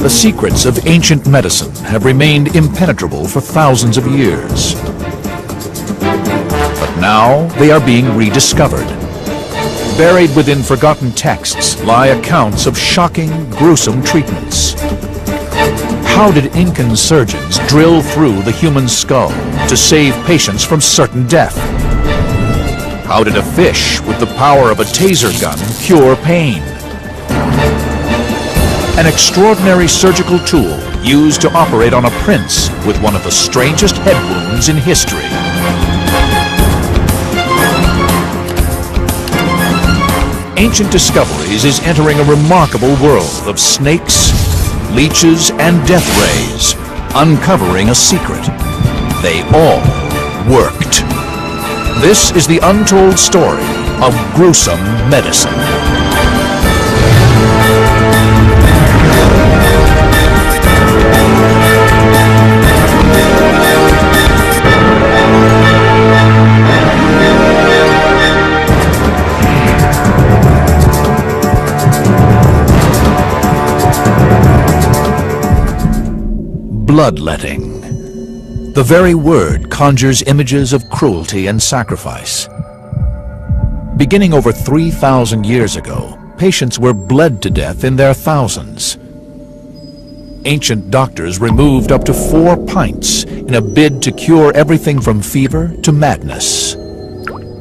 The secrets of ancient medicine have remained impenetrable for thousands of years. But now they are being rediscovered. Buried within forgotten texts lie accounts of shocking, gruesome treatments. How did Incan surgeons drill through the human skull to save patients from certain death? How did a fish with the power of a taser gun cure pain? An extraordinary surgical tool used to operate on a prince with one of the strangest head wounds in history. Ancient Discoveries is entering a remarkable world of snakes, leeches, and death rays, uncovering a secret. They all worked. This is the untold story of gruesome medicine. Bloodletting. The very word conjures images of cruelty and sacrifice. Beginning over 3,000 years ago, patients were bled to death in their thousands. Ancient doctors removed up to 4 pints in a bid to cure everything from fever to madness.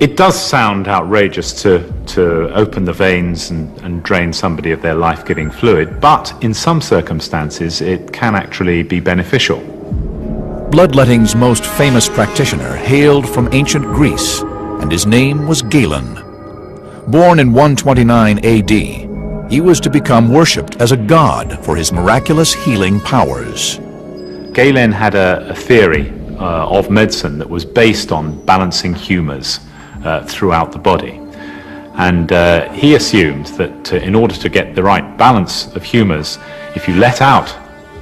It does sound outrageous to open the veins and drain somebody of their life-giving fluid, but in some circumstances it can actually be beneficial. Bloodletting's most famous practitioner hailed from ancient Greece, and his name was Galen. Born in 129 AD, he was to become worshipped as a god for his miraculous healing powers. Galen had a theory of medicine that was based on balancing humours throughout the body. And he assumed that in order to get the right balance of humours, if you let out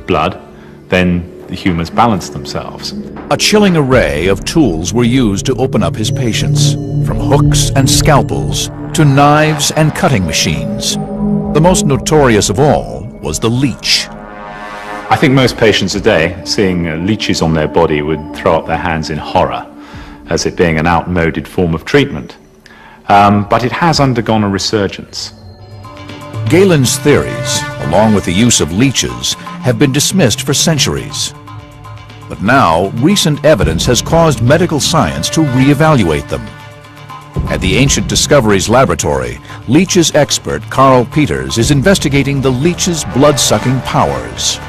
blood, then the humours balance themselves. A chilling array of tools were used to open up his patients, from hooks and scalpels to knives and cutting machines. The most notorious of all was the leech. I think most patients today, seeing leeches on their body, would throw up their hands in horror, as it being an outmoded form of treatment. But it has undergone a resurgence. Galen's theories, along with the use of leeches, have been dismissed for centuries. But now, recent evidence has caused medical science to reevaluate them. At the Ancient Discoveries Laboratory, leeches expert Carl Peters is investigating the leech's blood-sucking powers.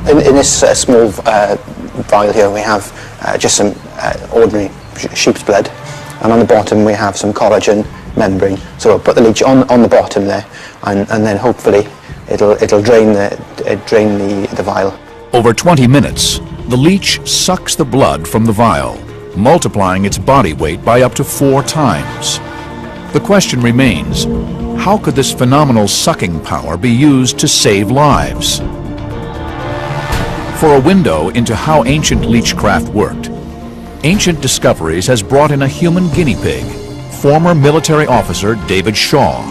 In this small vial here, we have just some ordinary sheep's blood, and on the bottom we have some collagen membrane. So we'll put the leech on the bottom there, and then hopefully it'll drain the vial. Over 20 minutes, the leech sucks the blood from the vial, multiplying its body weight by up to 4 times. The question remains, how could this phenomenal sucking power be used to save lives? For a window into how ancient leechcraft worked, Ancient Discoveries has brought in a human guinea pig, former military officer David Shaw.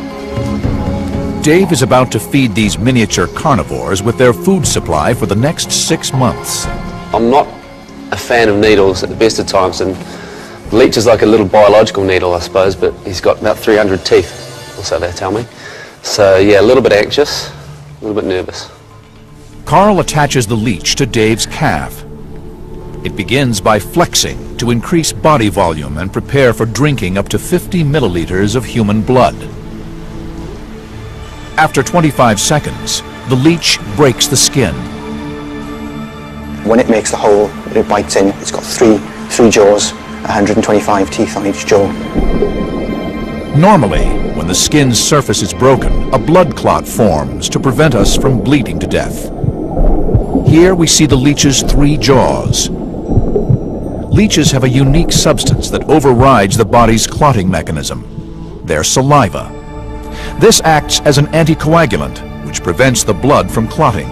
Dave is about to feed these miniature carnivores with their food supply for the next 6 months. I'm not a fan of needles at the best of times, and the leech is like a little biological needle, I suppose, but he's got about 300 teeth, or so they tell me. So yeah, a little bit anxious, a little bit nervous. Carl attaches the leech to Dave's calf. It begins by flexing to increase body volume and prepare for drinking up to 50 milliliters of human blood. After 25 seconds, the leech breaks the skin. When it makes the hole, it bites in. It's got three jaws, 125 teeth on each jaw. Normally, when the skin's surface is broken, a blood clot forms to prevent us from bleeding to death. Here we see the leech's 3 jaws. Leeches have a unique substance that overrides the body's clotting mechanism, their saliva. This acts as an anticoagulant, which prevents the blood from clotting.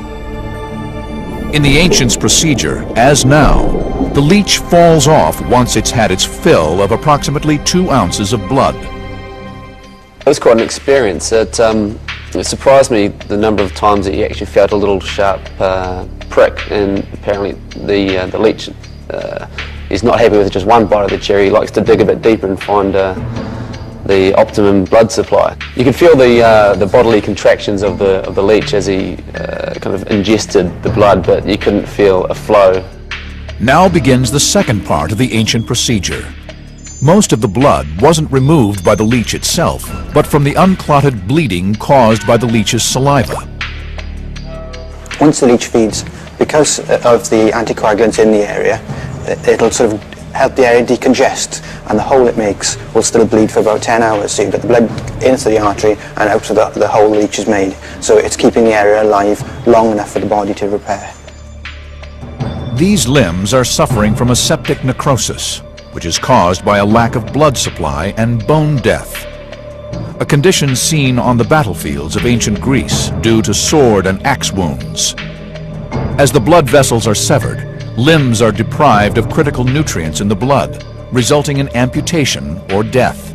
In the ancients' procedure, as now, the leech falls off once it's had its fill of approximately 2 ounces of blood. It was quite an experience. It surprised me the number of times that he actually felt a little sharp prick, and apparently the leech is not happy with just one bite of the cherry. He likes to dig a bit deeper and find the optimum blood supply. You could feel the bodily contractions of the leech as he kind of ingested the blood, but you couldn't feel a flow. Now begins the second part of the ancient procedure. Most of the blood wasn't removed by the leech itself, but from the unclotted bleeding caused by the leech's saliva. Once the leech feeds, because of the anticoagulants in the area, it'll sort of help the area decongest, and the hole it makes will still bleed for about 10 hours. So you get the blood into the artery and out of the hole the leech is made. So it's keeping the area alive long enough for the body to repair. These limbs are suffering from a septic necrosis, which is caused by a lack of blood supply and bone death, a condition seen on the battlefields of ancient Greece due to sword and axe wounds. As the blood vessels are severed, limbs are deprived of critical nutrients in the blood, resulting in amputation or death.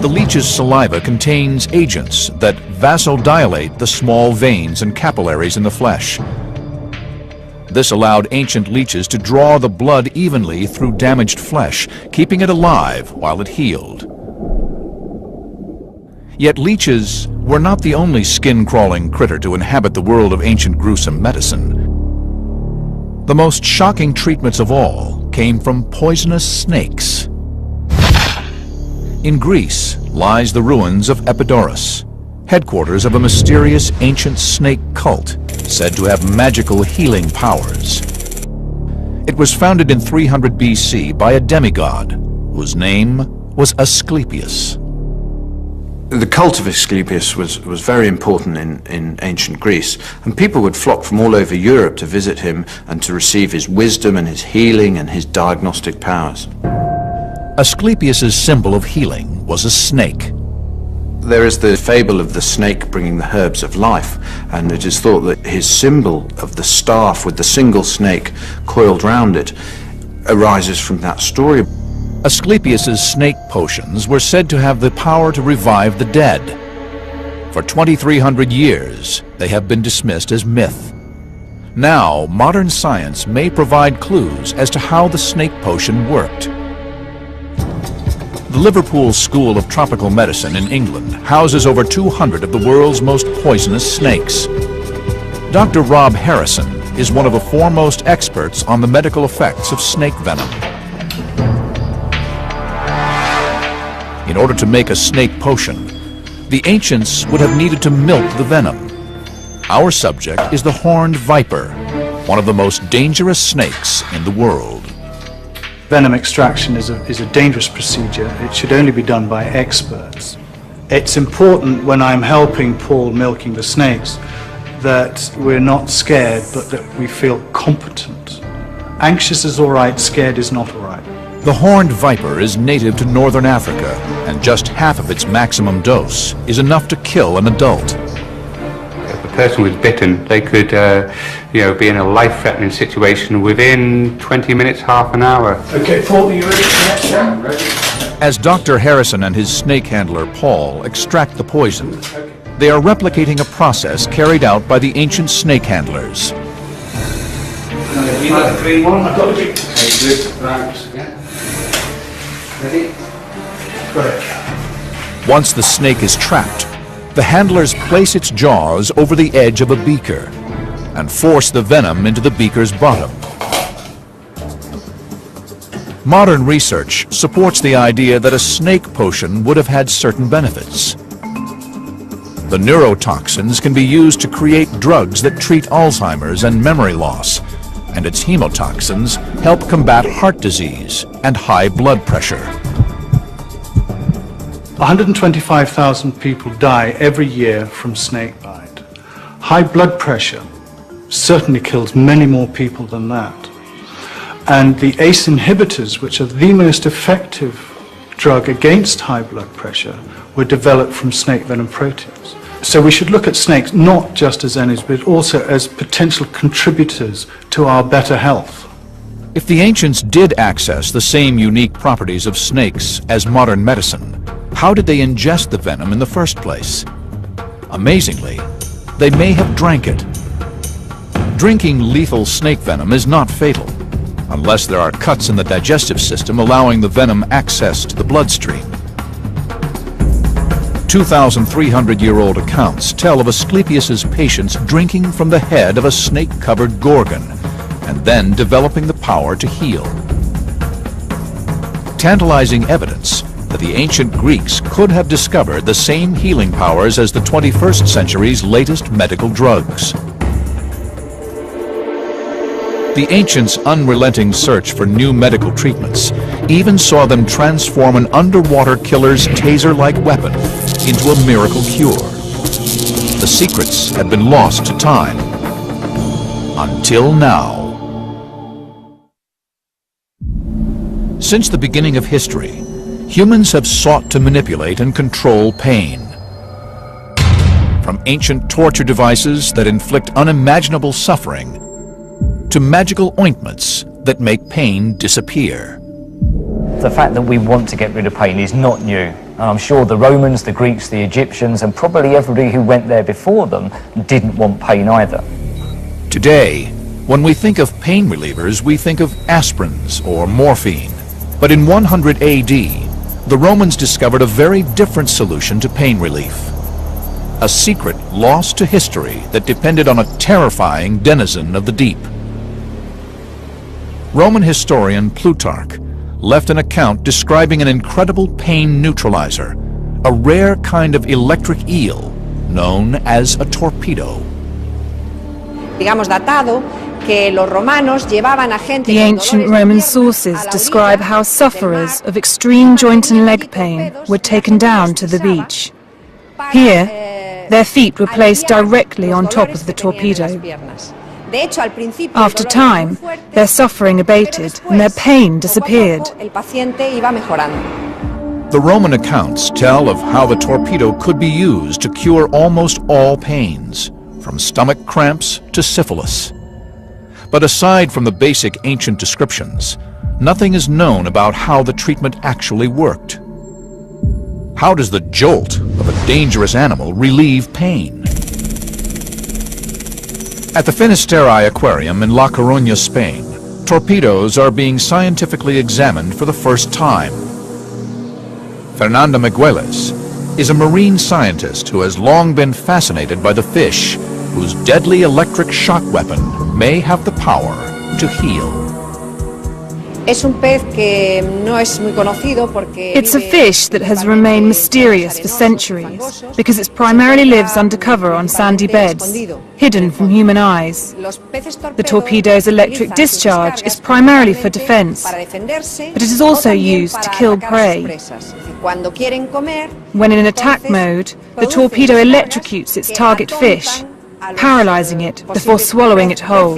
The leech's saliva contains agents that vasodilate the small veins and capillaries in the flesh. This allowed ancient leeches to draw the blood evenly through damaged flesh, keeping it alive while it healed. Yet leeches were not the only skin-crawling critter to inhabit the world of ancient gruesome medicine. The most shocking treatments of all came from poisonous snakes. In Greece lies the ruins of Epidaurus, headquarters of a mysterious ancient snake cult said to have magical healing powers. It was founded in 300 BC by a demigod whose name was Asclepius. The cult of Asclepius was very important in ancient Greece, and people would flock from all over Europe to visit him and to receive his wisdom and his healing and his diagnostic powers. Asclepius's symbol of healing was a snake. There is the fable of the snake bringing the herbs of life, and it is thought that his symbol of the staff with the single snake coiled round it arises from that story. Asclepius's snake potions were said to have the power to revive the dead. For 2,300 years, they have been dismissed as myth. Now, modern science may provide clues as to how the snake potion worked. The Liverpool School of Tropical Medicine in England houses over 200 of the world's most poisonous snakes. Dr. Rob Harrison is one of the foremost experts on the medical effects of snake venom. In order to make a snake potion, the ancients would have needed to milk the venom. Our subject is the horned viper, one of the most dangerous snakes in the world. Venom extraction is a dangerous procedure. It should only be done by experts. It's important when I'm helping Paul milking the snakes that we're not scared, but that we feel competent. Anxious is all right, scared is not all right. The horned viper is native to northern Africa, and just half of its maximum dose is enough to kill an adult. If a person was bitten, they could be in a life-threatening situation within 20 minutes, half an hour. Okay, Paul, are you ready for the next round? Ready? As Dr. Harrison and his snake handler, Paul, extract the poison, they are replicating a process carried out by the ancient snake handlers. You like the green one? I've got the green. Okay, good. Right. Yeah. Ready? Correct. Once the snake is trapped, the handlers place its jaws over the edge of a beaker and force the venom into the beaker's bottom. Modern research supports the idea that a snake potion would have had certain benefits. The neurotoxins can be used to create drugs that treat Alzheimer's and memory loss, and its hemotoxins help combat heart disease and high blood pressure. 125,000 people die every year from snake bite. High blood pressure certainly kills many more people than that. And the ACE inhibitors, which are the most effective drug against high blood pressure, were developed from snake venom proteins. So we should look at snakes not just as enemies, but also as potential contributors to our better health. If the ancients did access the same unique properties of snakes as modern medicine, how did they ingest the venom in the first place? Amazingly, they may have drank it. Drinking lethal snake venom is not fatal, unless there are cuts in the digestive system allowing the venom access to the bloodstream. 2,300-year-old accounts tell of Asclepius's patients drinking from the head of a snake-covered gorgon and then developing the power to heal. Tantalizing evidence that the ancient Greeks could have discovered the same healing powers as the 21st century's latest medical drugs. The ancients' unrelenting search for new medical treatments even saw them transform an underwater killer's taser-like weapon into a miracle cure. The secrets had been lost to time, until now. Since the beginning of history, humans have sought to manipulate and control pain. From ancient torture devices that inflict unimaginable suffering to magical ointments that make pain disappear. The fact that we want to get rid of pain is not new. And I'm sure the Romans, the Greeks, the Egyptians, and probably everybody who went there before them didn't want pain either. Today, when we think of pain relievers, we think of aspirins or morphine. But in 100 AD, the Romans discovered a very different solution to pain relief. A secret lost to history that depended on a terrifying denizen of the deep. Roman historian Plutarch left an account describing an incredible pain neutralizer, a rare kind of electric eel known as a torpedo. The ancient Roman sources describe how sufferers of extreme joint and leg pain were taken down to the beach. Here, their feet were placed directly on top of the torpedo. After time, their suffering abated and their pain disappeared. The Roman accounts tell of how the torpedo could be used to cure almost all pains, from stomach cramps to syphilis. But aside from the basic ancient descriptions, nothing is known about how the treatment actually worked. How does the jolt of a dangerous animal relieve pain? At the Finisterre Aquarium in La Coruña, Spain, torpedoes are being scientifically examined for the first time. Fernanda Migueles is a marine scientist who has long been fascinated by the fish, whose deadly electric shock weapon may have the power to heal. It's a fish that has remained mysterious for centuries because it primarily lives undercover on sandy beds, hidden from human eyes. The torpedo's electric discharge is primarily for defense, but it is also used to kill prey. When in attack mode, the torpedo electrocutes its target fish, paralyzing it before swallowing it whole.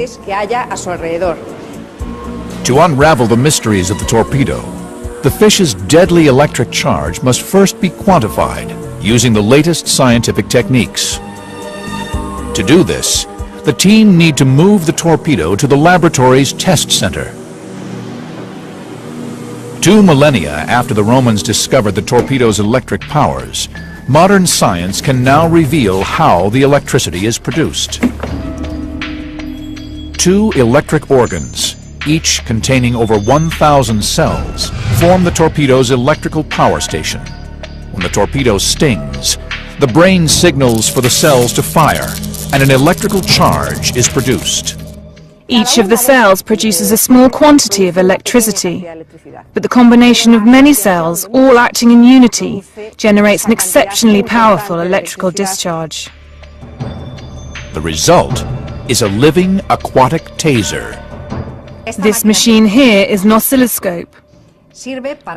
To unravel the mysteries of the torpedo, the fish's deadly electric charge must first be quantified using the latest scientific techniques. To do this, the team need to move the torpedo to the laboratory's test center. 2 millennia after the Romans discovered the torpedo's electric powers, modern science can now reveal how the electricity is produced. 2 electric organs, each containing over 1,000 cells, form the torpedo's electrical power station. When the torpedo stings, the brain signals for the cells to fire, and an electrical charge is produced. Each of the cells produces a small quantity of electricity, but the combination of many cells, all acting in unity, generates an exceptionally powerful electrical discharge. The result is a living aquatic taser. This machine here is an oscilloscope.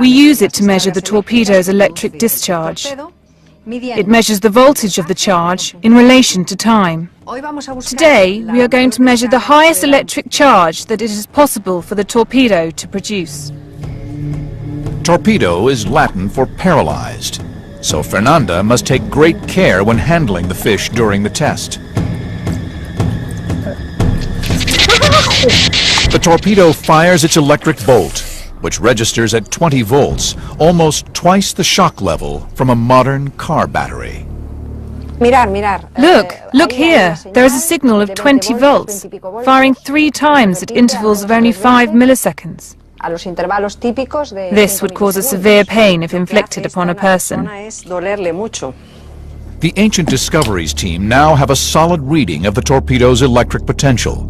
We use it to measure the torpedo's electric discharge. It measures the voltage of the charge in relation to time. Today, we are going to measure the highest electric charge that it is possible for the torpedo to produce. Torpedo is Latin for paralyzed, so Fernanda must take great care when handling the fish during the test. The torpedo fires its electric bolt, which registers at 20 volts, almost twice the shock level from a modern car battery. Look here. There is a signal of 20 volts, firing 3 times at intervals of only 5 milliseconds. This would cause a severe pain if inflicted upon a person. The Ancient Discoveries team now have a solid reading of the torpedo's electric potential.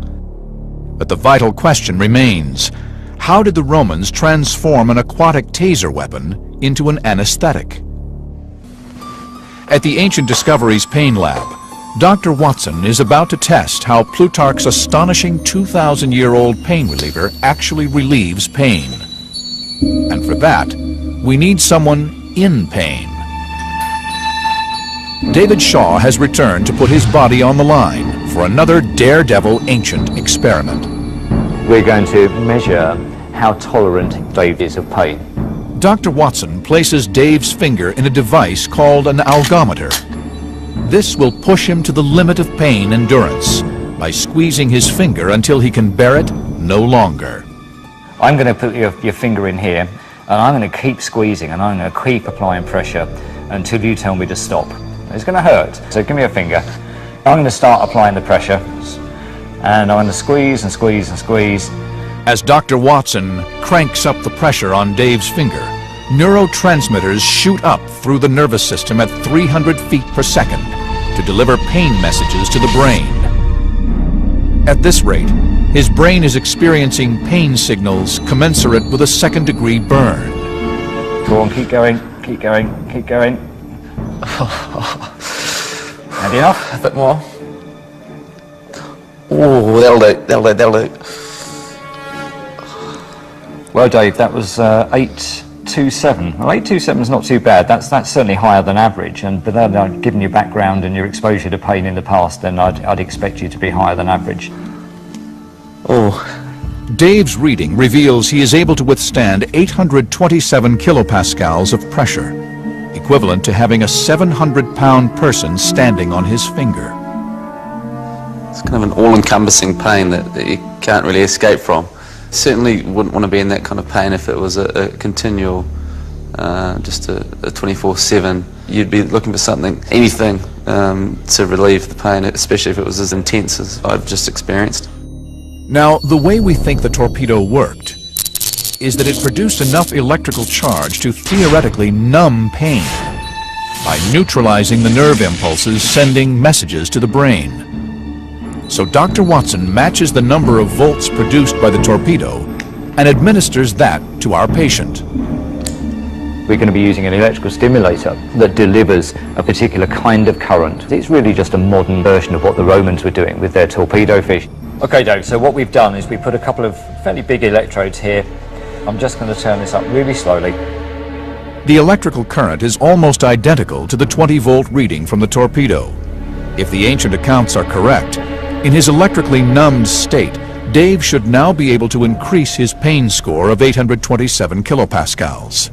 But the vital question remains: how did the Romans transform an aquatic taser weapon into an anesthetic? At the Ancient Discoveries Pain Lab, Dr. Watson is about to test how Plutarch's astonishing 2,000-year-old pain reliever actually relieves pain. And for that, we need someone in pain. David Shaw has returned to put his body on the line for another daredevil ancient experiment. We're going to measure how tolerant Dave is of pain. Dr. Watson places Dave's finger in a device called an algometer. This will push him to the limit of pain endurance by squeezing his finger until he can bear it no longer. I'm going to put your finger in here, and I'm going to keep squeezing, and I'm going to keep applying pressure until you tell me to stop. It's going to hurt, so give me a finger. I'm going to start applying the pressure, and I'm going to squeeze and squeeze and squeeze. As Dr. Watson cranks up the pressure on Dave's finger, neurotransmitters shoot up through the nervous system at 300 feet per second to deliver pain messages to the brain. At this rate, his brain is experiencing pain signals commensurate with a second-degree burn. Go on, keep going, keep going, keep going. And enough? A bit more. Oh, that'll do. Well, Dave, that was 827. Well, 827 is not too bad. That's certainly higher than average. But then, given your background and your exposure to pain in the past, then I'd expect you to be higher than average. Oh. Dave's reading reveals he is able to withstand 827 kilopascals of pressure, equivalent to having a 700-pound person standing on his finger. It's kind of an all-encompassing pain that you can't really escape from. Certainly wouldn't want to be in that kind of pain if it was a continual, just a 24/7. You'd be looking for something, anything, to relieve the pain, especially if it was as intense as I've just experienced. Now, the way we think the torpedo worked is that it produced enough electrical charge to theoretically numb pain by neutralizing the nerve impulses sending messages to the brain. So Dr. Watson matches the number of volts produced by the torpedo and administers that to our patient. We're going to be using an electrical stimulator that delivers a particular kind of current. It's really just a modern version of what the Romans were doing with their torpedo fish. Okay, Dave, so what we've done is we put a couple of fairly big electrodes here. I'm just going to turn this up really slowly. The electrical current is almost identical to the 20-volt reading from the torpedo. If the ancient accounts are correct, in his electrically numbed state, Dave should now be able to increase his pain score of 827 kilopascals.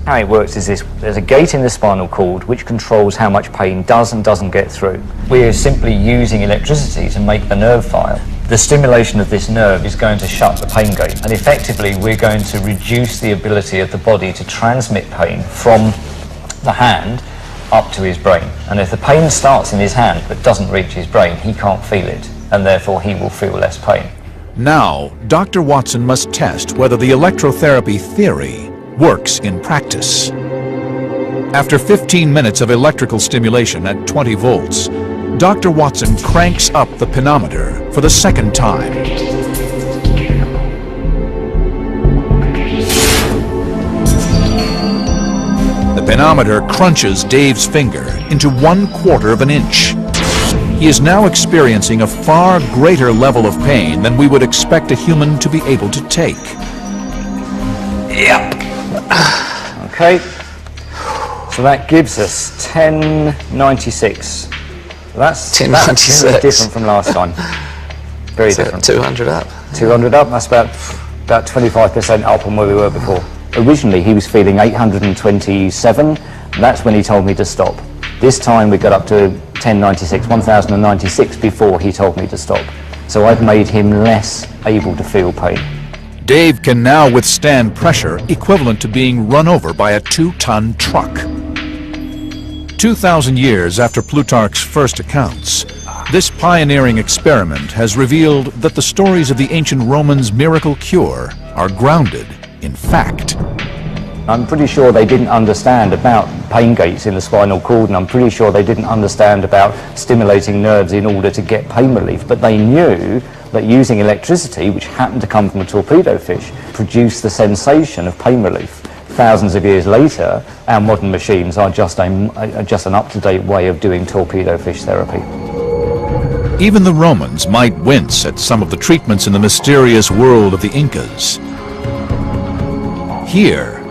How it works is this: there's a gate in the spinal cord which controls how much pain does and doesn't get through. We're simply using electricity to make the nerve fire. The stimulation of this nerve is going to shut the pain gate, and effectively we're going to reduce the ability of the body to transmit pain from the hand up to his brain. And if the pain starts in his hand but doesn't reach his brain, he can't feel it, and therefore he will feel less pain. Now, Dr. Watson must test whether the electrotherapy theory works in practice. After 15 minutes of electrical stimulation at 20 volts, Dr. Watson cranks up the penometer for the second time. The penometer crunches Dave's finger into 1/4 of an inch. He is now experiencing a far greater level of pain than we would expect a human to be able to take. Yep. Okay. So that gives us 1096. That's 1096. Very different from last time. Very different. 200 up. 200 up. That's about 25% up from where we were before. Originally, he was feeling 827. That's when he told me to stop. This time we got up to 1096, 1096 before he told me to stop. So I've made him less able to feel pain. Dave can now withstand pressure equivalent to being run over by a 2-ton truck. 2,000 years after Plutarch's first accounts, this pioneering experiment has revealed that the stories of the ancient Romans' miracle cure are grounded in fact. I'm pretty sure they didn't understand about pain gates in the spinal cord, and I'm pretty sure they didn't understand about stimulating nerves in order to get pain relief, but they knew that using electricity, which happened to come from a torpedo fish, produced the sensation of pain relief. Thousands of years later, our modern machines are just an up-to-date way of doing torpedo fish therapy. Even the Romans might wince at some of the treatments in the mysterious world of the Incas. Here,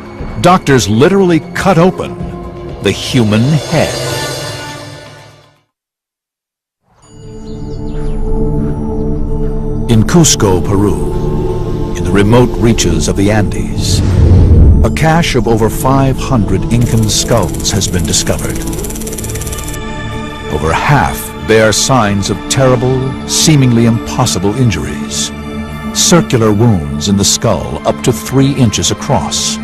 doctors literally cut open the human head. In Cusco, Peru, in the remote reaches of the Andes, a cache of over 500 Incan skulls has been discovered. Over half bear signs of terrible, seemingly impossible injuries. Circular wounds in the skull up to 3 inches across,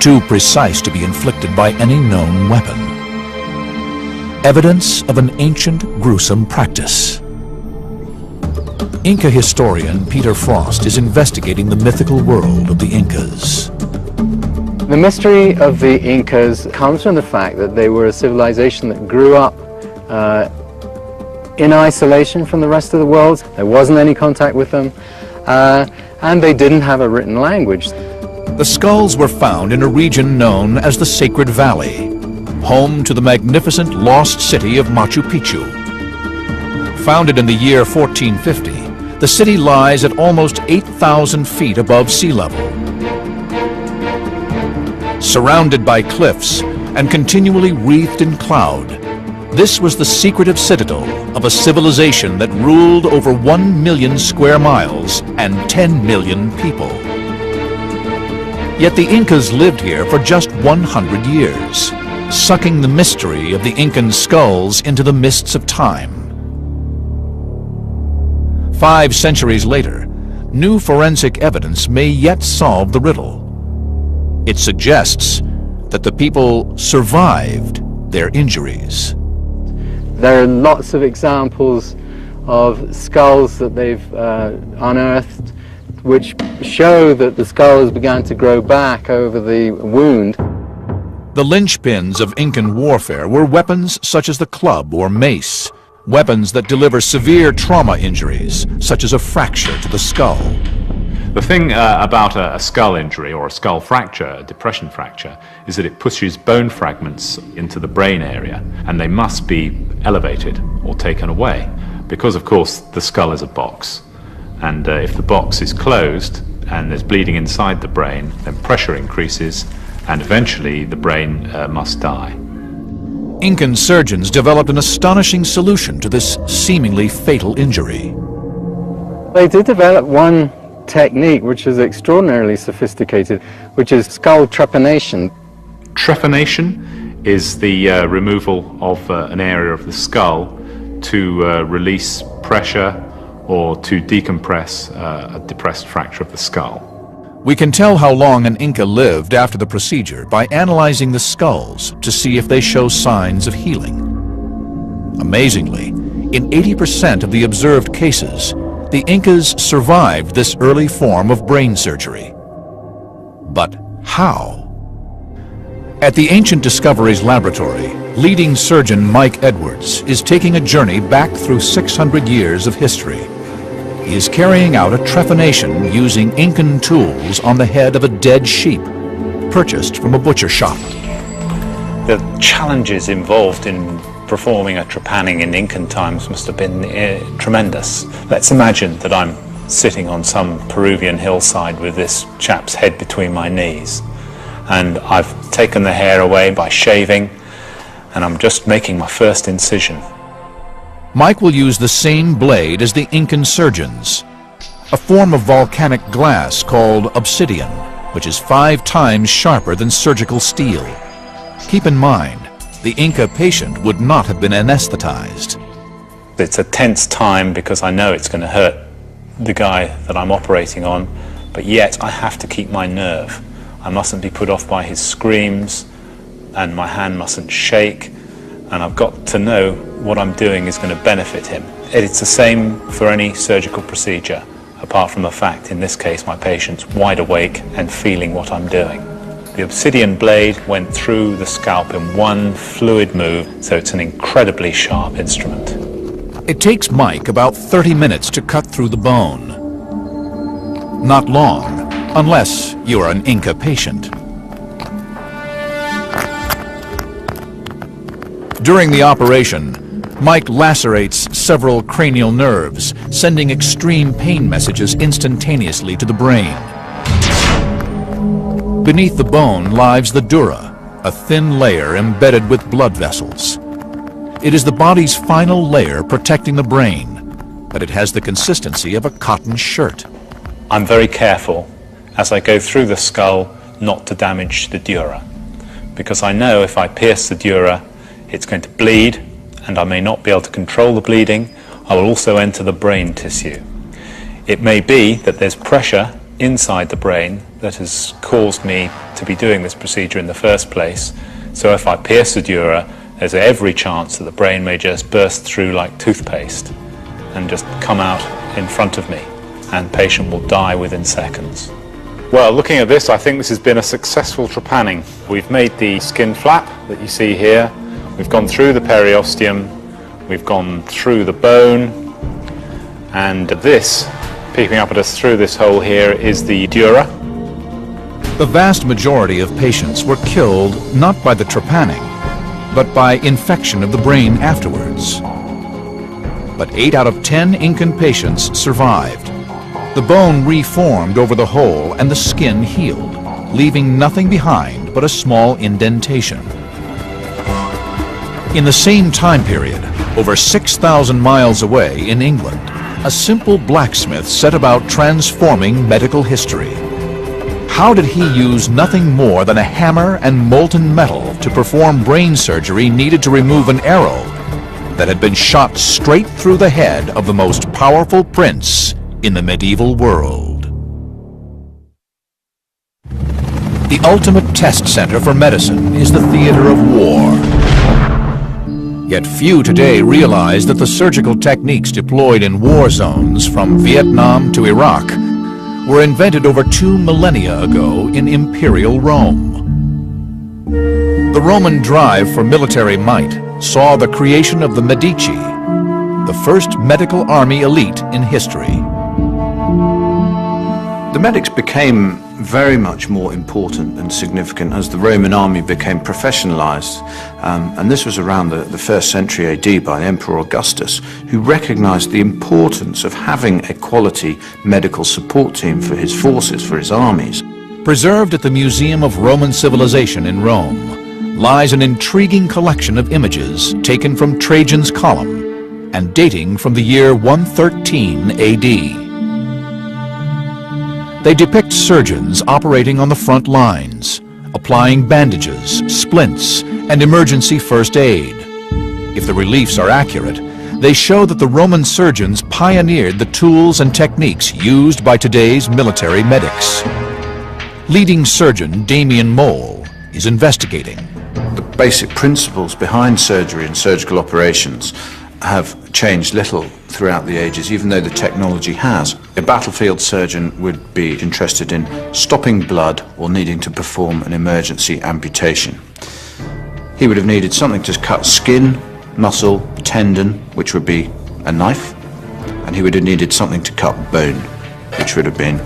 too precise to be inflicted by any known weapon. Evidence of an ancient, gruesome practice. Inca historian Peter Frost is investigating the mythical world of the Incas. The mystery of the Incas comes from the fact that they were a civilization that grew up in isolation from the rest of the world. There wasn't any contact with them, and they didn't have a written language. The skulls were found in a region known as the Sacred Valley, home to the magnificent lost city of Machu Picchu. Founded in the year 1450, the city lies at almost 8,000 feet above sea level. Surrounded by cliffs and continually wreathed in cloud, this was the secretive citadel of a civilization that ruled over 1 million square miles and 10 million people. Yet the Incas lived here for just 100 years, sucking the mystery of the Incan skulls into the mists of time. 5 centuries later, new forensic evidence may yet solve the riddle. It suggests that the people survived their injuries. There are lots of examples of skulls that they've unearthed which show that the skulls began to grow back over the wound. The linchpins of Incan warfare were weapons such as the club or mace, weapons that deliver severe trauma injuries, such as a fracture to the skull. The thing about a skull injury or a skull fracture, a depression fracture, is that it pushes bone fragments into the brain area, and they must be elevated or taken away, because of course the skull is a box, and if the box is closed and there's bleeding inside the brain, then pressure increases and eventually the brain must die. Incan surgeons developed an astonishing solution to this seemingly fatal injury. They did develop one technique which is extraordinarily sophisticated, which is skull trepanation. Trepanation is the removal of an area of the skull to release pressure or to decompress a depressed fracture of the skull. We can tell how long an Inca lived after the procedure by analyzing the skulls to see if they show signs of healing. Amazingly, in 80% of the observed cases, the Incas survived this early form of brain surgery. But how? At the Ancient Discoveries Laboratory, leading surgeon Mike Edwards is taking a journey back through 600 years of history. He is carrying out a trepanation using Incan tools on the head of a dead sheep, purchased from a butcher shop. The challenges involved in performing a trepanning in Incan times must have been tremendous. Let's imagine that I'm sitting on some Peruvian hillside with this chap's head between my knees, and I've taken the hair away by shaving, and I'm just making my first incision. Mike will use the same blade as the Incan surgeons, a form of volcanic glass called obsidian, which is 5 times sharper than surgical steel. Keep in mind, the Inca patient would not have been anesthetized. It's a tense time because I know it's going to hurt the guy that I'm operating on, but yet I have to keep my nerve. I mustn't be put off by his screams, and my hand mustn't shake, and I've got to know what I'm doing is going to benefit him. It's the same for any surgical procedure, apart from the fact, in this case, my patient's wide awake and feeling what I'm doing. The obsidian blade went through the scalp in one fluid move, so it's an incredibly sharp instrument. It takes Mike about 30 minutes to cut through the bone. Not long, unless you're an Inca patient. During the operation, Mike lacerates several cranial nerves, sending extreme pain messages instantaneously to the brain. Beneath the bone lies the dura, a thin layer embedded with blood vessels. It is the body's final layer protecting the brain, but it has the consistency of a cotton shirt. I'm very careful as I go through the skull not to damage the dura, because I know if I pierce the dura, it's going to bleed, and I may not be able to control the bleeding. I will also enter the brain tissue. It may be that there's pressure inside the brain that has caused me to be doing this procedure in the first place. So if I pierce the dura, there's every chance that the brain may just burst through like toothpaste and just come out in front of me, and the patient will die within seconds. Well, looking at this, I think this has been a successful trepanning. We've made the skin flap that you see here. We've gone through the periosteum, we've gone through the bone, and this, peeping up at us through this hole here, is the dura. The vast majority of patients were killed not by the trepanning, but by infection of the brain afterwards. But 8 out of 10 Incan patients survived. The bone reformed over the hole and the skin healed, leaving nothing behind but a small indentation. In the same time period, over 6,000 miles away in England, a simple blacksmith set about transforming medical history. How did he use nothing more than a hammer and molten metal to perform brain surgery needed to remove an arrow that had been shot straight through the head of the most powerful prince in the medieval world? The ultimate test center for medicine is the theater of war. Yet few today realize that the surgical techniques deployed in war zones from Vietnam to Iraq were invented over 2 millennia ago in Imperial Rome. The Roman drive for military might saw the creation of the Medici, the first medical army elite in history. The medics became very much more important and significant as the Roman army became professionalized, and this was around the 1st century AD by Emperor Augustus, who recognized the importance of having a quality medical support team for his forces, for his armies. Preserved at the Museum of Roman Civilization in Rome lies an intriguing collection of images taken from Trajan's column and dating from the year 113 AD. They depict surgeons operating on the front lines, applying bandages, splints, and emergency first aid. If the reliefs are accurate, they show that the Roman surgeons pioneered the tools and techniques used by today's military medics. Leading surgeon Damien Mole is investigating. The basic principles behind surgery and surgical operations have changed little throughout the ages, even though the technology has. A battlefield surgeon would be interested in stopping blood or needing to perform an emergency amputation. He would have needed something to cut skin, muscle, tendon, which would be a knife, and he would have needed something to cut bone, which would have been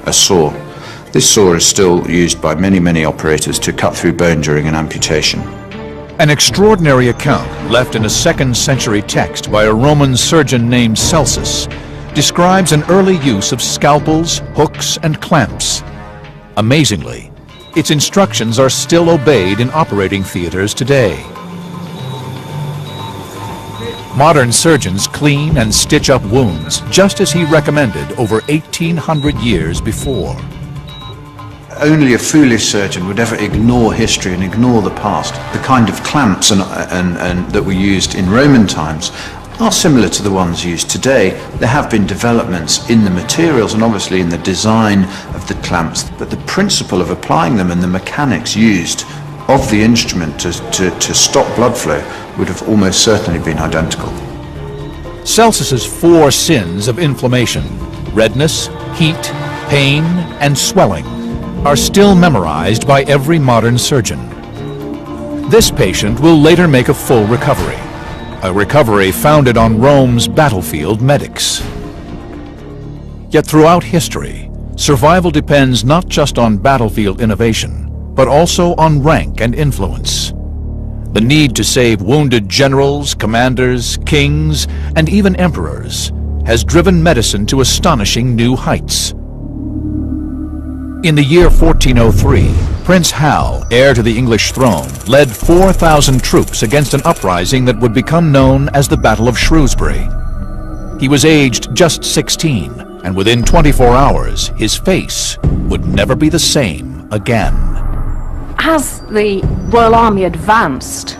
a saw. This saw is still used by many operators to cut through bone during an amputation. An extraordinary account left in a 2nd century text by a Roman surgeon named Celsus describes an early use of scalpels, hooks, and clamps. Amazingly, its instructions are still obeyed in operating theaters today. Modern surgeons clean and stitch up wounds just as he recommended over 1,800 years before. Only a foolish surgeon would ever ignore history and ignore the past. The kind of clamps and that were used in Roman times are similar to the ones used today. There have been developments in the materials and obviously in the design of the clamps, but the principle of applying them and the mechanics used of the instrument to stop blood flow would have almost certainly been identical. Celsus's 4 sins of inflammation, redness, heat, pain, and swelling, are still memorized by every modern surgeon. This patient will later make a full recovery, a recovery founded on Rome's battlefield medics. Yet throughout history, survival depends not just on battlefield innovation, but also on rank and influence. The need to save wounded generals, commanders, kings, and even emperors has driven medicine to astonishing new heights. In the year 1403, Prince Hal, heir to the English throne, led 4,000 troops against an uprising that would become known as the Battle of Shrewsbury. He was aged just 16, and within 24 hours, his face would never be the same again. As the Royal Army advanced,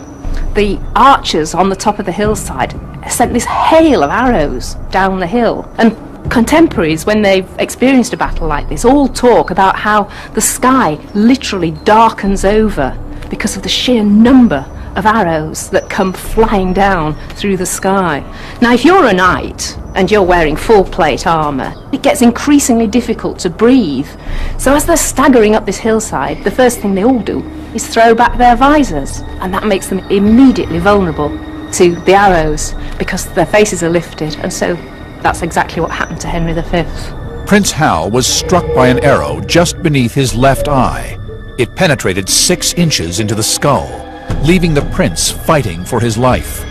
the archers on the top of the hillside sent this hail of arrows down the hill. And contemporaries, when they've experienced a battle like this, all talk about how the sky literally darkens over because of the sheer number of arrows that come flying down through the sky. Now, if you're a knight and you're wearing full plate armour, it gets increasingly difficult to breathe. So as they're staggering up this hillside, the first thing they all do is throw back their visors, and that makes them immediately vulnerable to the arrows because their faces are lifted, and so that's exactly what happened to Henry V. Prince Hal was struck by an arrow just beneath his left eye. It penetrated 6 inches into the skull, leaving the prince fighting for his life.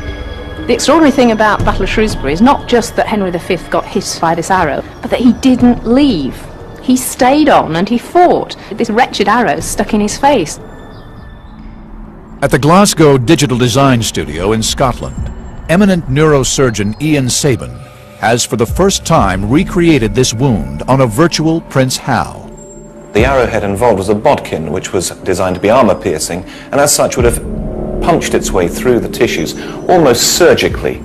The extraordinary thing about the Battle of Shrewsbury is not just that Henry V got hit by this arrow, but that he didn't leave. He stayed on and he fought. This wretched arrow stuck in his face. At the Glasgow Digital Design Studio in Scotland, eminent neurosurgeon Ian Sabin has for the first time recreated this wound on a virtual Prince Hal. The arrowhead involved was a bodkin, which was designed to be armor-piercing, and as such would have punched its way through the tissues, almost surgically.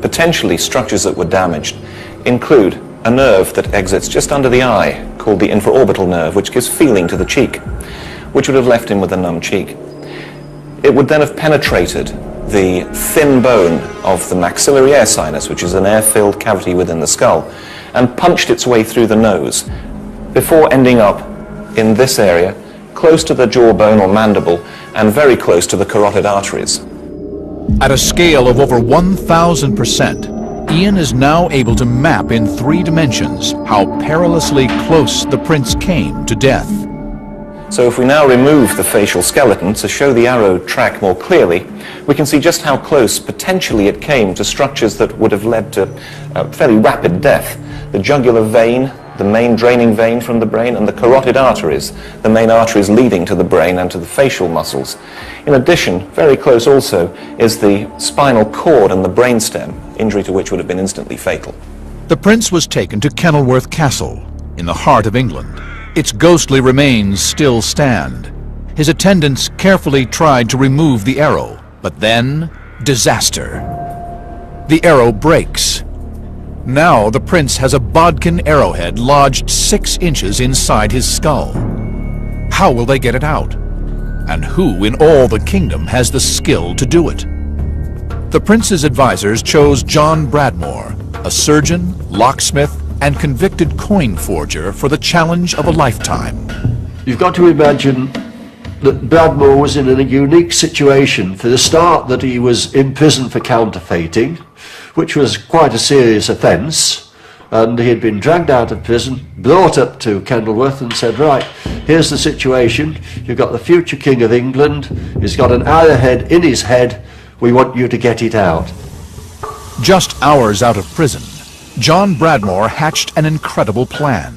Potentially, structures that were damaged include a nerve that exits just under the eye, called the infraorbital nerve, which gives feeling to the cheek, which would have left him with a numb cheek. It would then have penetrated the thin bone of the maxillary air sinus, which is an air-filled cavity within the skull, and punched its way through the nose, before ending up in this area, close to the jawbone or mandible, and very close to the carotid arteries. At a scale of over 1,000%, Ian is now able to map in 3 dimensions how perilously close the prince came to death. So if we now remove the facial skeleton to show the arrow track more clearly, we can see just how close potentially it came to structures that would have led to fairly rapid death. The jugular vein, the main draining vein from the brain, and the carotid arteries, the main arteries leading to the brain and to the facial muscles. In addition, very close also is the spinal cord and the brainstem, injury to which would have been instantly fatal. The prince was taken to Kenilworth Castle, in the heart of England. Its ghostly remains still stand. His attendants carefully tried to remove the arrow, but then, disaster. The arrow breaks. Now the prince has a bodkin arrowhead lodged 6 inches inside his skull. How will they get it out? And who in all the kingdom has the skill to do it? The prince's advisors chose John Bradmore, a surgeon, locksmith, and convicted coin forger, for the challenge of a lifetime. You've got to imagine that Bradmore was in a unique situation. For the start, that he was in prison for counterfeiting, which was quite a serious offence, and he had been dragged out of prison, brought up to Kenilworth and said, right, here's the situation, you've got the future King of England, he's got an arrowhead in his head, we want you to get it out. Just hours out of prison, John Bradmore hatched an incredible plan.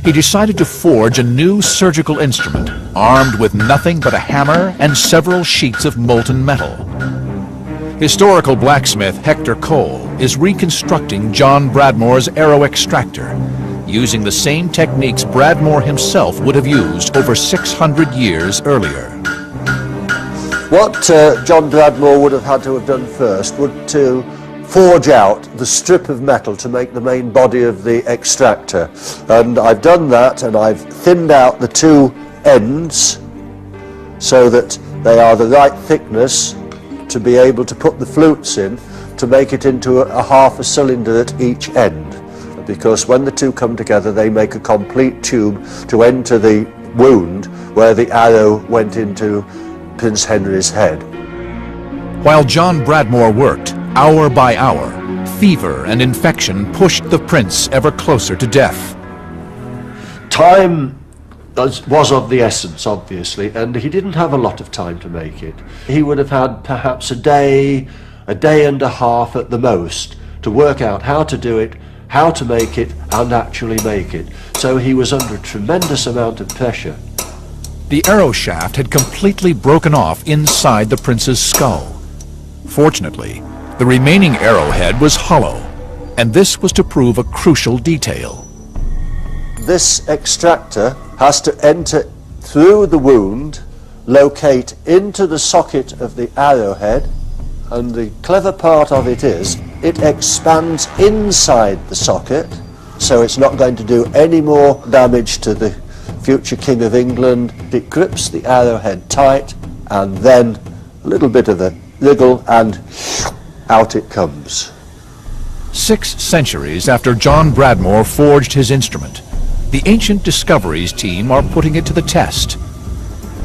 He decided to forge a new surgical instrument armed with nothing but a hammer and several sheets of molten metal. Historical blacksmith Hector Cole is reconstructing John Bradmore's arrow extractor, using the same techniques Bradmore himself would have used over 600 years earlier. What John Bradmore would have had to have done first would to forge out the strip of metal to make the main body of the extractor, and I've done that, and I've thinned out the 2 ends so that they are the right thickness to be able to put the flutes in to make it into a half a cylinder at each end. Because when the two come together, they make a complete tube to enter the wound where the arrow went into Prince Henry's head. While John Bradmore worked, hour by hour, fever and infection pushed the prince ever closer to death. Time was of the essence, obviously, and he didn't have a lot of time to make it. He would have had perhaps a day and a half at the most to work out how to do it, how to make it, and actually make it. So he was under a tremendous amount of pressure. The arrow shaft had completely broken off inside the prince's skull. Fortunately, the remaining arrowhead was hollow, and this was to prove a crucial detail. This extractor has to enter through the wound, locate into the socket of the arrowhead, and the clever part of it is it expands inside the socket, so it's not going to do any more damage to the future King of England. It grips the arrowhead tight, and then a little bit of a wriggle and out it comes. 6 centuries after John Bradmore forged his instrument, the Ancient Discoveries team are putting it to the test.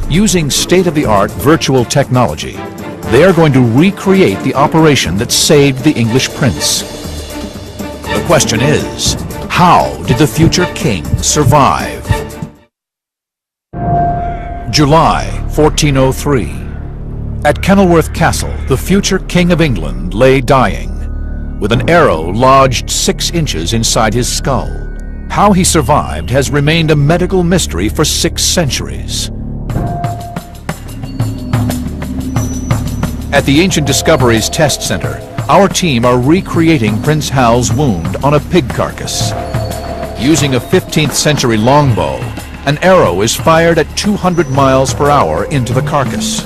Using state-of-the-art virtual technology, they are going to recreate the operation that saved the English prince. The question is, how did the future king survive? July 1403. At Kenilworth Castle, the future King of England lay dying, with an arrow lodged 6 inches inside his skull. How he survived has remained a medical mystery for 6 centuries. At the Ancient Discoveries Test Center, our team are recreating Prince Hal's wound on a pig carcass. Using a 15th century longbow, an arrow is fired at 200 miles per hour into the carcass.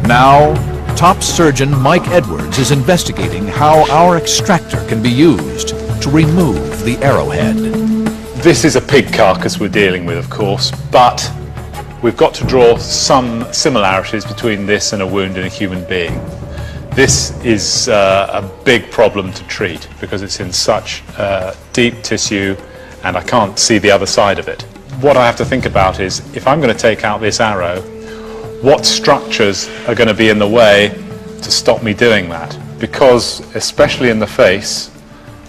Now, top surgeon Mike Edwards is investigating how our extractor can be used to remove the arrowhead. This is a pig carcass we're dealing with, of course, but we've got to draw some similarities between this and a wound in a human being. This is a big problem to treat because it's in such deep tissue and I can't see the other side of it. What I have to think about is, if I'm going to take out this arrow, what structures are going to be in the way to stop me doing that? Because, especially in the face,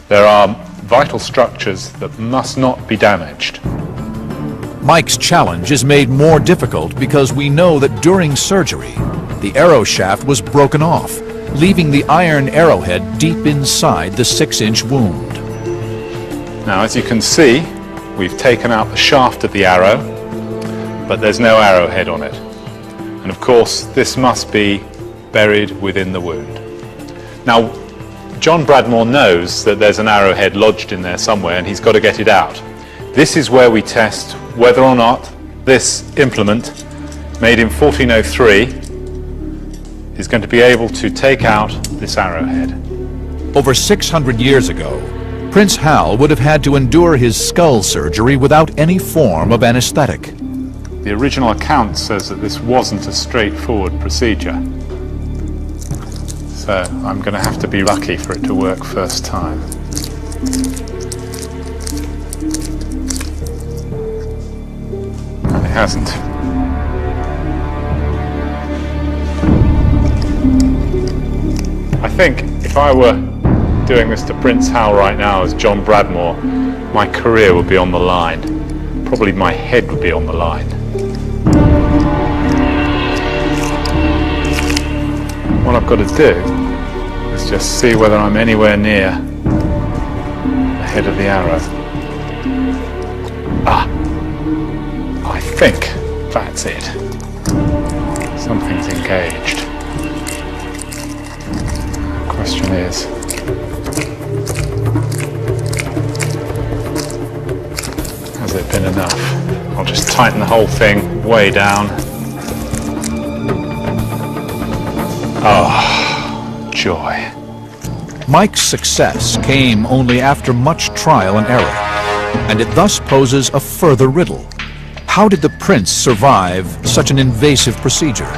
there are vital structures that must not be damaged. Mike's challenge is made more difficult because we know that during surgery, the arrow shaft was broken off, leaving the iron arrowhead deep inside the 6-inch wound. Now, as you can see, we've taken out the shaft of the arrow, but there's no arrowhead on it. And of course, this must be buried within the wound. Now, John Bradmore knows that there's an arrowhead lodged in there somewhere and he's got to get it out. This is where we test whether or not this implement, made in 1403, is going to be able to take out this arrowhead. Over 600 years ago, Prince Hal would have had to endure his skull surgery without any form of anesthetic. The original account says that this wasn't a straightforward procedure. So I'm going to have to be lucky for it to work first time. And it hasn't. I think if I were doing this to Prince Hal right now as John Bradmore, my career would be on the line. Probably my head would be on the line. What I've got to do is just see whether I'm anywhere near the head of the arrow. Ah, I think that's it. Something's engaged. The question is, has it been enough? I'll just tighten the whole thing way down. Oh, joy. Mike's success came only after much trial and error, and it thus poses a further riddle. How did the prince survive such an invasive procedure?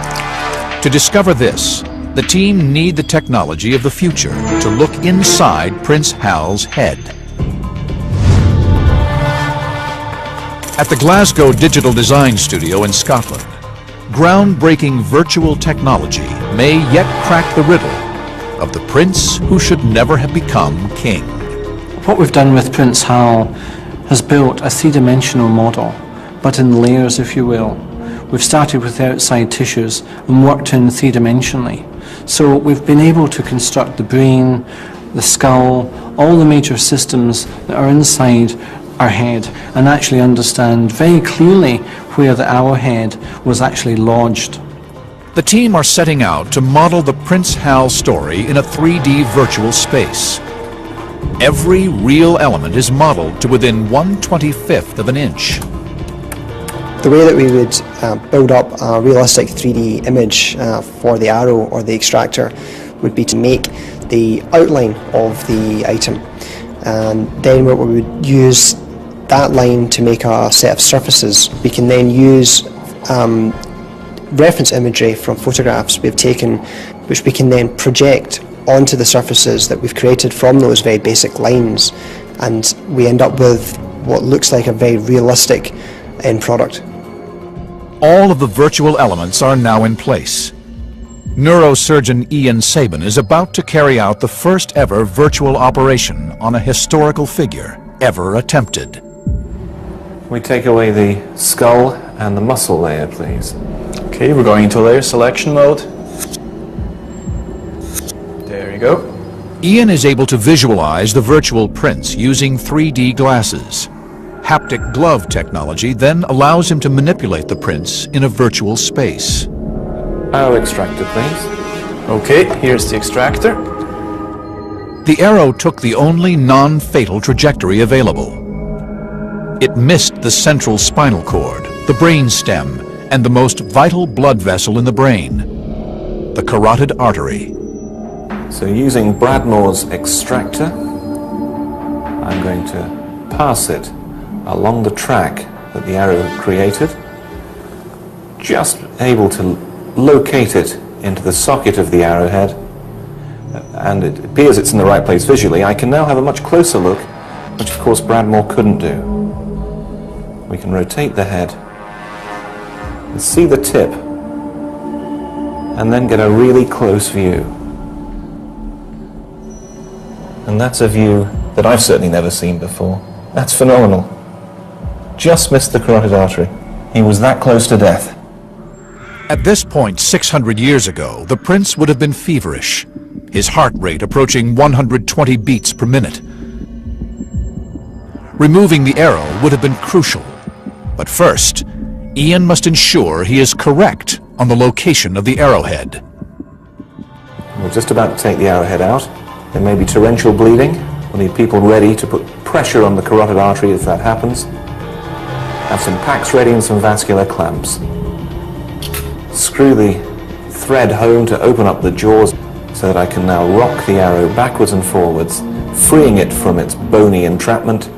To discover this, the team need the technology of the future to look inside Prince Hal's head. At the Glasgow Digital Design Studio in Scotland, groundbreaking virtual technology may yet crack the riddle of the prince who should never have become king. What we've done with Prince Hal has built a three-dimensional model, but in layers, if you will. We've started with the outside tissues and worked in three-dimensionally. So we've been able to construct the brain, the skull, all the major systems that are inside our head, and actually understand very clearly where the arrowhead was actually lodged. The team are setting out to model the Prince Hal story in a 3D virtual space. Every real element is modeled to within 1/25th of an inch. The way that we would build up a realistic 3D image for the arrow or the extractor would be to make the outline of the item, and then we would use that line to make a set of surfaces. We can then use reference imagery from photographs we've taken, which we can then project onto the surfaces that we've created from those very basic lines, and we end up with what looks like a very realistic end product. All of the virtual elements are now in place. Neurosurgeon Ian Sabin is about to carry out the first ever virtual operation on a historical figure ever attempted. We take away the skull and the muscle layer, please. Okay, we're going into layer selection mode. There you go. Ian is able to visualize the virtual prince using 3D glasses. Haptic glove technology then allows him to manipulate the prince in a virtual space. Arrow extractor, please. Okay, here's the extractor. The arrow took the only non-fatal trajectory available. It missed the central spinal cord, the brainstem, and the most vital blood vessel in the brain, the carotid artery. So using Bradmore's extractor, I'm going to pass it along the track that the arrow created, just able to locate it into the socket of the arrowhead, and it appears it's in the right place visually. I can now have a much closer look, which of course Bradmore couldn't do. We can rotate the head and see the tip, and then get a really close view. And that's a view that I've certainly never seen before. That's phenomenal. Just missed the carotid artery. He was that close to death. At this point, 600 years ago, the prince would have been feverish, his heart rate approaching 120 beats per minute. Removing the arrow would have been crucial. But first, Ian must ensure he is correct on the location of the arrowhead. We're just about to take the arrowhead out. There may be torrential bleeding. We'll need people ready to put pressure on the carotid artery if that happens. Have some packs ready and some vascular clamps. Screw the thread home to open up the jaws so that I can now rock the arrow backwards and forwards, freeing it from its bony entrapment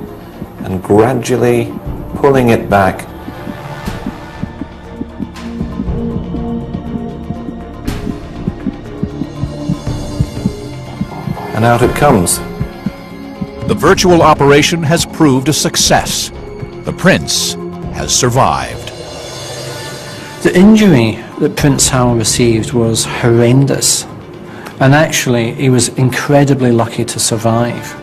and gradually pulling it back. And out it comes. The virtual operation has proved a success. The prince has survived. The injury that Prince Hal received was horrendous, and actually he was incredibly lucky to survive.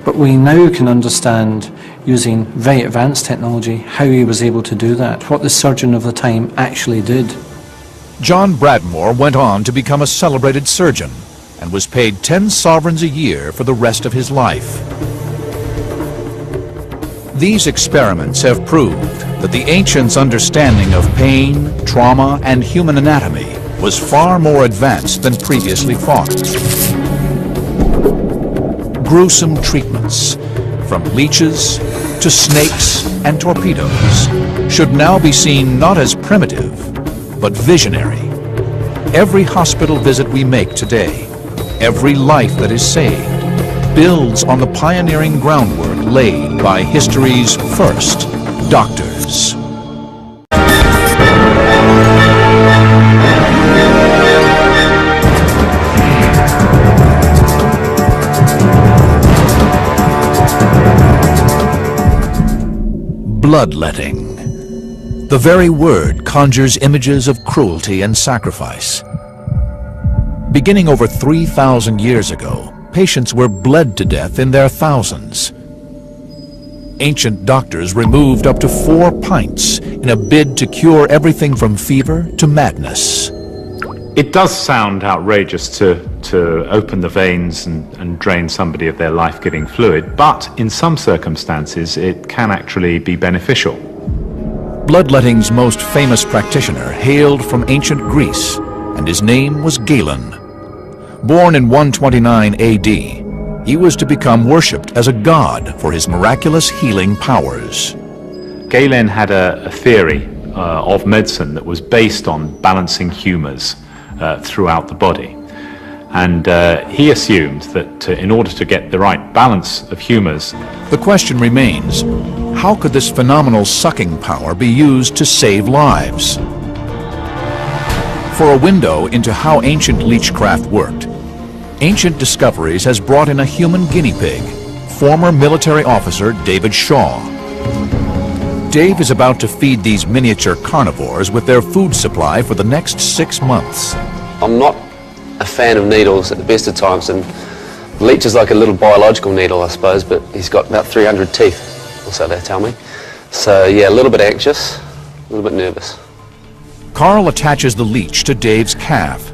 But we now can understand, using very advanced technology, how he was able to do that, what the surgeon of the time actually did. John Bradmore went on to become a celebrated surgeon and was paid 10 sovereigns a year for the rest of his life. These experiments have proved that the ancients' understanding of pain, trauma, and human anatomy was far more advanced than previously thought. Gruesome treatments, from leeches to snakes and torpedoes, should now be seen not as primitive, but visionary. Every hospital visit we make today, every life that is saved, builds on the pioneering groundwork laid by history's first doctors. Bloodletting. The very word conjures images of cruelty and sacrifice. Beginning over 3,000 years ago, patients were bled to death in their thousands. Ancient doctors removed up to 4 pints in a bid to cure everything from fever to madness. It does sound outrageous to open the veins and drain somebody of their life-giving fluid, but in some circumstances it can actually be beneficial. Bloodletting's most famous practitioner hailed from ancient Greece, and his name was Galen. Born in 129 AD, he was to become worshipped as a god for his miraculous healing powers. Galen had a theory of medicine that was based on balancing humours throughout the body. And he assumed that in order to get the right balance of humours... The question remains, how could this phenomenal sucking power be used to save lives? For a window into how ancient leechcraft worked, Ancient Discoveries has brought in a human guinea pig, former military officer David Shaw. Dave is about to feed these miniature carnivores with their food supply for the next 6 months. I'm not a fan of needles at the best of times, and the leech is like a little biological needle, I suppose, but he's got about 300 teeth, or so they tell me. So yeah, a little bit anxious, a little bit nervous. Carl attaches the leech to Dave's calf.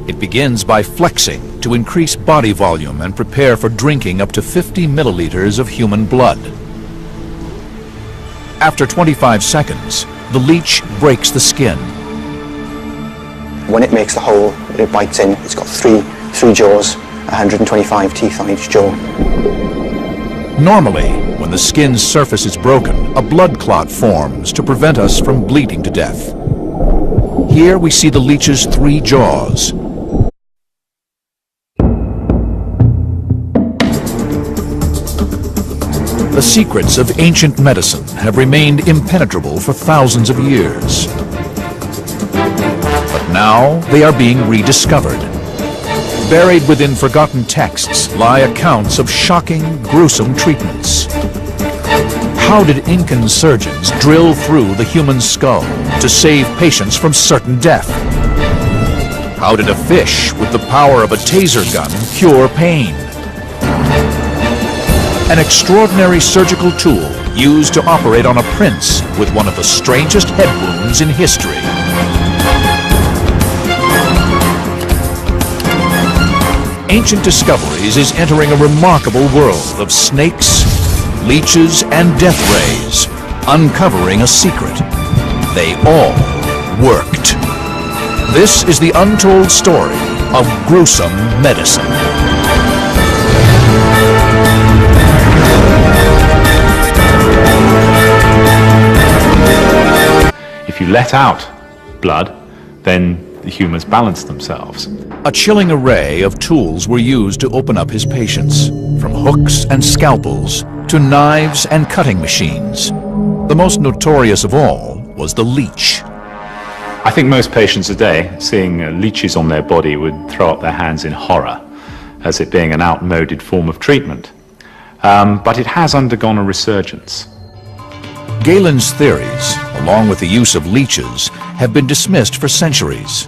It begins by flexing to increase body volume and prepare for drinking up to 50 milliliters of human blood. After 25 seconds, the leech breaks the skin. When it makes the hole, it bites in. It's got three jaws, 125 teeth on each jaw. Normally, when the skin's surface is broken, a blood clot forms to prevent us from bleeding to death. Here we see the leech's 3 jaws. The secrets of ancient medicine have remained impenetrable for thousands of years. But now they are being rediscovered. Buried within forgotten texts lie accounts of shocking, gruesome treatments. How did Incan surgeons drill through the human skull to save patients from certain death? How did a fish with the power of a taser gun cure pain? An extraordinary surgical tool used to operate on a prince with one of the strangest head wounds in history. Ancient Discoveries is entering a remarkable world of snakes, leeches, and death rays, uncovering a secret. They all worked. This is the untold story of gruesome medicine. If you let out blood, then the humans balance themselves. A chilling array of tools were used to open up his patients, from hooks and scalpels to knives and cutting machines. The most notorious of all was the leech. I think most patients today, seeing leeches on their body, would throw up their hands in horror, as it being an outmoded form of treatment. But it has undergone a resurgence. Galen's theories, along with the use of leeches, have been dismissed for centuries.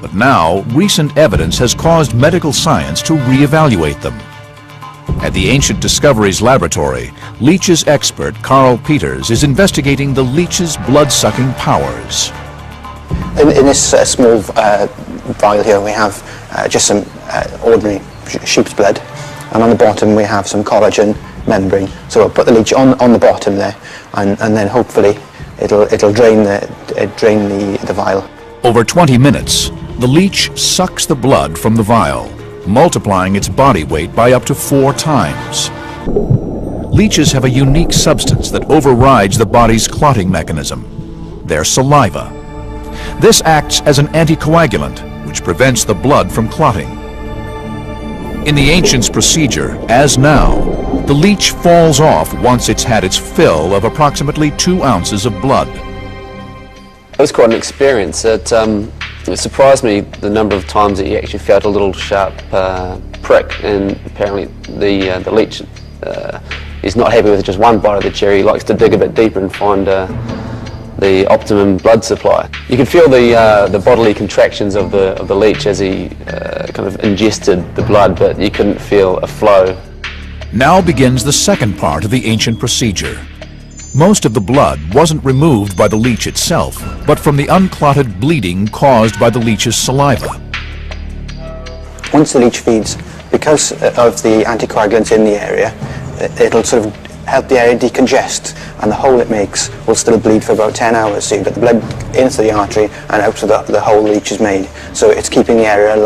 But now, recent evidence has caused medical science to reevaluate them. At the Ancient Discoveries Laboratory, leeches expert Carl Peters is investigating the leech's blood-sucking powers. In this small vial here, we have just some ordinary sheep's blood, and on the bottom we have some collagen membrane. So we'll put the leech on the bottom there, and then hopefully it'll drain the vial. Over 20 minutes, the leech sucks the blood from the vial, multiplying its body weight by up to 4 times. Leeches have a unique substance that overrides the body's clotting mechanism, their saliva. This acts as an anticoagulant, which prevents the blood from clotting. In the ancients' procedure, as now, the leech falls off once it's had its fill of approximately 2 ounces of blood. It was quite an experience. It surprised me the number of times that you actually felt a little sharp prick, and apparently the leech he's not happy with just one bite of the cherry. He likes to dig a bit deeper and find the optimum blood supply. You could feel the bodily contractions of the leech as he kind of ingested the blood, but you couldn't feel a flow. Now begins the second part of the ancient procedure. Most of the blood wasn't removed by the leech itself, but from the unclotted bleeding caused by the leech's saliva. Once the leech feeds, because of the anticoagulants in the area, it'll sort of help the area decongest, and the hole it makes will still bleed for about 10 hours. So you get the blood into the artery and out of the hole the leech is made. So it's keeping the area alive.